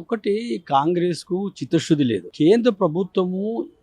ఒకటి కాంగ్రెస్ కు చిత్తశుద్ధి లేదు. కేంద్ర ప్రభుత్వము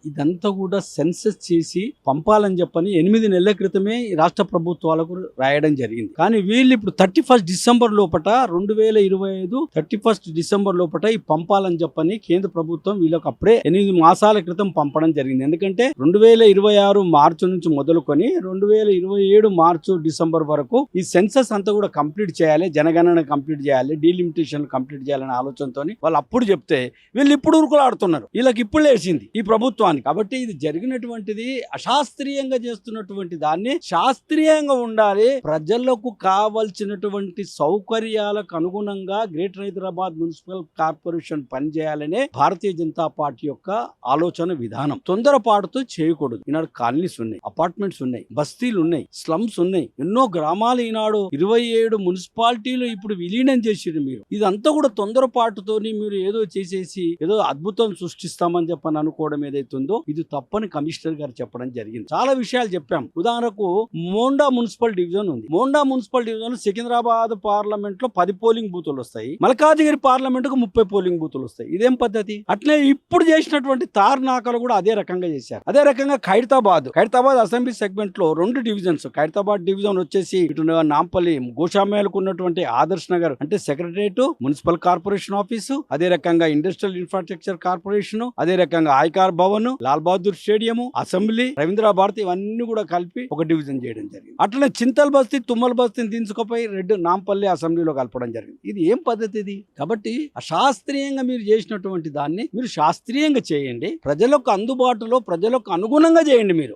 ఇదంతా కూడా సెన్సస్ చేసి పంపాలని చెప్పని 8 నెలల క్రితమే ఈ రాష్ట్ర ప్రభుత్వాలకు రాయడం జరిగింది. కానీ వీళ్ళు ఇప్పుడు 31 డిసెంబర్ లోపట 2025 31 డిసెంబర్ లోపట ఈ పంపాలని చెప్పని కేంద్ర ప్రభుత్వం వీళ్ళకి అప్పుడే 8 మాసాల క్రితం పంపడం జరిగింది. ఎందుకంటే 2026 మార్చి నుంచి మొదలుకొని 2027 మార్చి డిసెంబర్ వరకు ఈ సెన్సస్ అంతా కూడా కంప్లీట్ చేయాలి, జనగణన కంప్లీట్ చేయాలి, డీలిమిటేషన్ కంప్లీట్ చేయాలనే ఆలోచనతో వాళ్ళు అప్పుడు చెప్తే వీళ్ళు ఇప్పుడు ఉరుకులాడుతున్నారు. వీళ్ళకి ఇప్పుడు లేచింది ఈ ప్రభుత్వానికి. కాబట్టి ఇది జరిగినటువంటిది అశాస్త్రీయంగా చేస్తున్నటువంటి దాన్ని శాస్త్రీయంగా ఉండాలి. ప్రజలకు కావాల్సినటువంటి సౌకర్యాలకు అనుగుణంగా greater Hyderabad municipal corporation పనిచేయాలనే Bharatiya Janata party యొక్క ఆలోచన విధానం. తొందరపాటుతో చేయకూడదు. ఈనాడు కాలనీస్ ఉన్నాయి, అపార్ట్మెంట్స్ ఉన్నాయి, బస్తీలు ఉన్నాయి, స్లమ్స్ ఉన్నాయి, ఎన్నో గ్రామాలు ఈనాడు 27 మున్సిపాలిటీలు ఇప్పుడు విలీనం చేసిరు. మీరు ఇదంతా కూడా తొందరపాటుతోని మీరు ఏదో చేసేసి ఏదో అద్భుతం సృష్టిస్తామని చెప్పని అనుకోవడం ఏదైతుందో ఇది తప్పని కమిషనర్ గారు చెప్పడం జరిగింది. చాలా విషయాలు చెప్పాం. ఉదాహరణకు మోండా మున్సిపల్ డివిజన్ ఉంది. Monda municipal division Secunderabad parliament లో 10 పోలింగ్ బూతులు వస్తాయి, మల్కాజిగిరి పార్లమెంట్ కు 30 పోలింగ్ బూతులు వస్తాయి. ఇదేం పద్ధతి? అట్లే ఇప్పుడు చేసినటువంటి తార్నాకలు కూడా అదే రకంగా చేశారు. అదే రకంగా ఖైరతాబాద్ అసెంబ్లీ సెగ్మెంట్ లో 2 డివిజన్స్. ఖైరతాబాద్ డివిజన్ వచ్చేసి ఇటు నాంపల్లి గోషామేలకు ఉన్నటువంటి ఆదర్శ్ నగర్ అంటే సెక్రటరియట్, మున్సిపల్ కార్పొరేషన్ ఆఫీసు, అదే రకంగా ఇండస్ట్రియల్ ఇన్ఫ్రాస్ట్రక్చర్ కార్పొరేషన్, అదే రకంగా ICAR Bhavan, Lal Bahadur stadium, assembly, Ravindra Bharathi ఇవన్నీ కూడా కలిపి ఒక డివిజన్ చేయడం జరిగింది. అట్లనే చింతల్ బస్తీ, తుమ్మల్ బస్తీని తీసుకుపోయి నాంపల్లి అసెంబ్లీలో కలపడం జరిగింది. ఇది ఏం పద్ధతి ఇది? కాబట్టి అశాస్త్రీయంగా మీరు చేసినటువంటి దాన్ని మీరు శాస్త్రీయంగా చేయండి. ప్రజలకు అందుబాటులో ప్రజలకు అనుగుణంగా చేయండి. మీరు